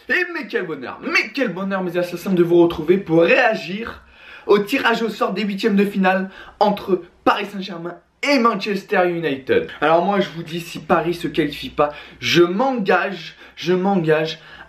Et mais quel bonheur mes assassins de vous retrouver pour réagir au tirage au sort des huitièmes de finale entre Paris Saint-Germain et Manchester United. Alors moi je vous dis, si Paris se qualifie pas, je m'engage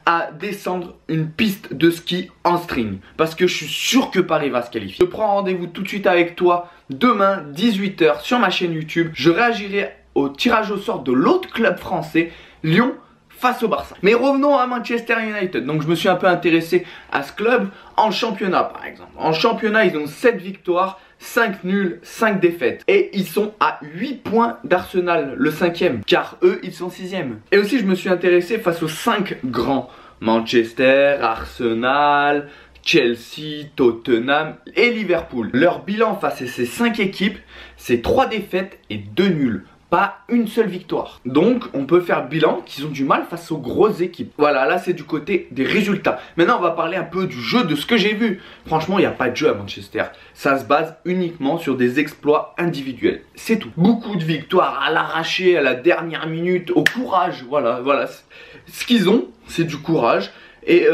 à descendre une piste de ski en string. Parce que je suis sûr que Paris va se qualifier. Je prends rendez-vous tout de suite avec toi demain 18 h sur ma chaîne YouTube. Je réagirai au tirage au sort de l'autre club français, Lyon, face au Barça. Mais revenons à Manchester United. Donc je me suis un peu intéressé à ce club en championnat par exemple. En championnat ils ont 7 victoires, 5 nuls, 5 défaites. Et ils sont à 8 points d'Arsenal, le 5e. Car eux ils sont 6e. Et aussi je me suis intéressé face aux 5 grands. Manchester, Arsenal, Chelsea, Tottenham et Liverpool. Leur bilan face à ces 5 équipes, c'est 3 défaites et 2 nuls. Pas une seule victoire. Donc on peut faire bilan qu'ils ont du mal face aux grosses équipes. Voilà, là c'est du côté des résultats. Maintenant on va parler un peu du jeu, de ce que j'ai vu. Franchement il n'y a pas de jeu à Manchester. Ça se base uniquement sur des exploits individuels. C'est tout. Beaucoup de victoires à l'arraché, à la dernière minute, au courage. Voilà. Ce qu'ils ont, c'est du courage et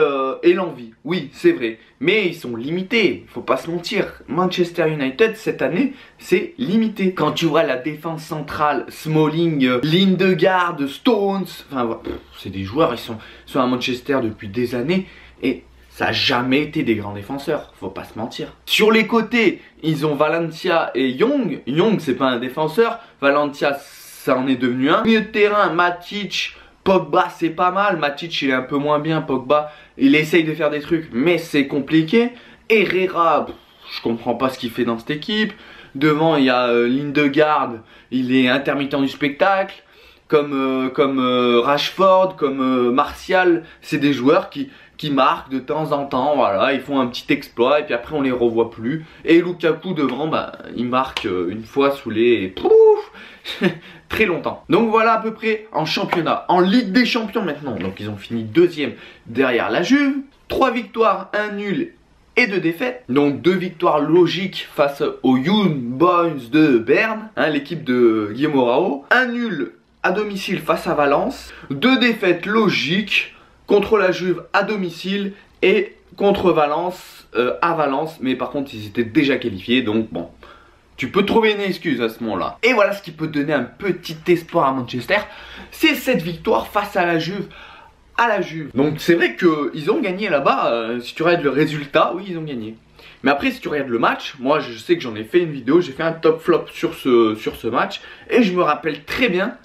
l'envie. Oui, c'est vrai. Mais ils sont limités, faut pas se mentir. Manchester United, cette année, c'est limité. Quand tu vois la défense centrale, Smalling, Lindegaard, Stones, enfin, c'est des joueurs, ils sont à Manchester depuis des années et ça n'a jamais été des grands défenseurs, faut pas se mentir. Sur les côtés, ils ont Valencia et Young. Young, c'est pas un défenseur. Valencia, ça en est devenu un. Milieu de terrain, Matic, Pogba, c'est pas mal. Matic il est un peu moins bien. Pogba il essaye de faire des trucs mais c'est compliqué. Herrera, je comprends pas ce qu'il fait dans cette équipe. Devant il y a Lindegaard, il est intermittent du spectacle. Comme Rashford, comme Martial, c'est des joueurs qui marquent de temps en temps. Voilà, ils font un petit exploit et puis après on les revoit plus. Et Lukaku devant, bah, il marque une fois sous les... Pouf très longtemps. Donc voilà à peu près en championnat. En Ligue des Champions maintenant. Donc ils ont fini 2e derrière la Juve. 3 victoires, 1 nul et 2 défaites. Donc 2 victoires logiques face aux Young Boys de Berne, hein, l'équipe de Guillermo Morao. 1 nul à domicile face à Valence. 2 défaites logiques contre la Juve à domicile et contre Valence à Valence. Mais par contre ils étaient déjà qualifiés donc bon. Tu peux trouver une excuse à ce moment-là. Et voilà ce qui peut donner un petit espoir à Manchester. C'est cette victoire face à la Juve. Donc c'est vrai qu'ils ont gagné là-bas. Si tu regardes le résultat, oui ils ont gagné. Mais après si tu regardes le match, moi je sais que j'en ai fait une vidéo. J'ai fait un top flop sur ce match. Et je me rappelle très bien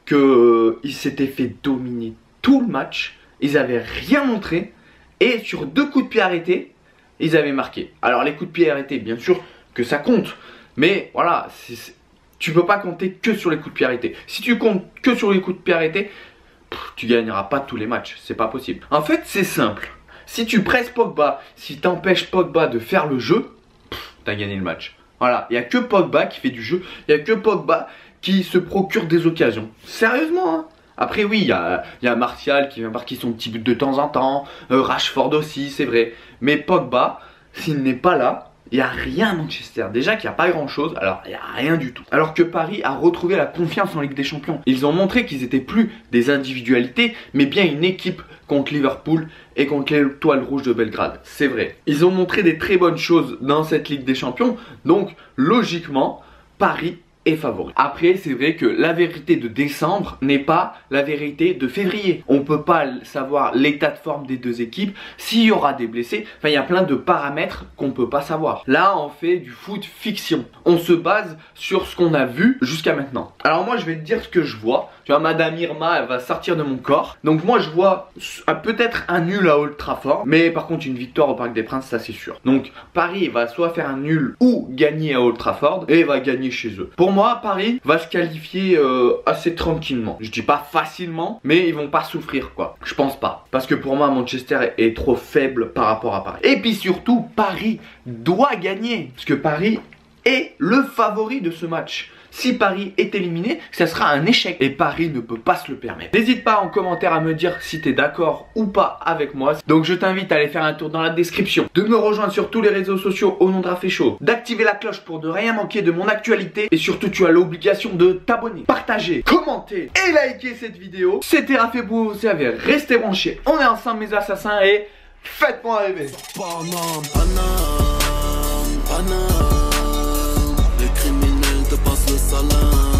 qu'ils s'étaient fait dominer tout le match. Ils n'avaient rien montré. Et sur 2 coups de pied arrêtés, ils avaient marqué. Alors les coups de pied arrêtés, bien sûr que ça compte. Mais voilà, tu peux pas compter que sur les coups de pied arrêtés. Si tu comptes que sur les coups de pied arrêtés, tu gagneras pas tous les matchs. C'est pas possible. En fait, c'est simple. Si tu presses Pogba, si tu empêches Pogba de faire le jeu, tu as gagné le match. Voilà, il n'y a que Pogba qui fait du jeu. Il n'y a que Pogba qui se procure des occasions. Sérieusement, hein. Après oui, il y a Martial qui vient marquer son petit but de temps en temps. Rashford aussi, c'est vrai. Mais Pogba, s'il n'est pas là, il n'y a rien à Manchester. Déjà qu'il n'y a pas grand chose, alors il n'y a rien du tout. Alors que Paris a retrouvé la confiance en Ligue des Champions. Ils ont montré qu'ils n'étaient plus des individualités, mais bien une équipe contre Liverpool et contre l'Étoile Rouge de Belgrade. C'est vrai. Ils ont montré des très bonnes choses dans cette Ligue des Champions. Donc logiquement, Paris est favori. Après, c'est vrai que la vérité de décembre n'est pas la vérité de février. On ne peut pas savoir l'état de forme des 2 équipes, s'il y aura des blessés. Enfin, il y a plein de paramètres qu'on ne peut pas savoir. Là, on fait du foot fiction. On se base sur ce qu'on a vu jusqu'à maintenant. Alors moi, je vais te dire ce que je vois. Tu vois, Madame Irma, elle va sortir de mon corps. Donc moi, je vois peut-être un nul à Old Trafford. Mais par contre, une victoire au Parc des Princes, ça c'est sûr. Donc Paris va soit faire un nul ou gagner à Old Trafford. Et va gagner chez eux. Pour moi, Paris va se qualifier assez tranquillement. Je dis pas facilement, mais ils vont pas souffrir quoi. Je pense pas. Parce que pour moi, Manchester est trop faible par rapport à Paris. Et puis surtout, Paris doit gagner. Parce que Paris est le favori de ce match. si Paris est éliminé, ça sera un échec. Et Paris ne peut pas se le permettre. N'hésite pas en commentaire à me dire si tu es d'accord ou pas avec moi. Donc je t'invite à aller faire un tour dans la description, de me rejoindre sur tous les réseaux sociaux au nom de Raphaël Show, d'activer la cloche pour ne rien manquer de mon actualité. Et surtout, tu as l'obligation de t'abonner, partager, commenter et liker cette vidéo. C'était Raphaël pour vous servir. Restez branchés. On est ensemble mes assassins et faites-moi rêver. Les criminels te passent le salam.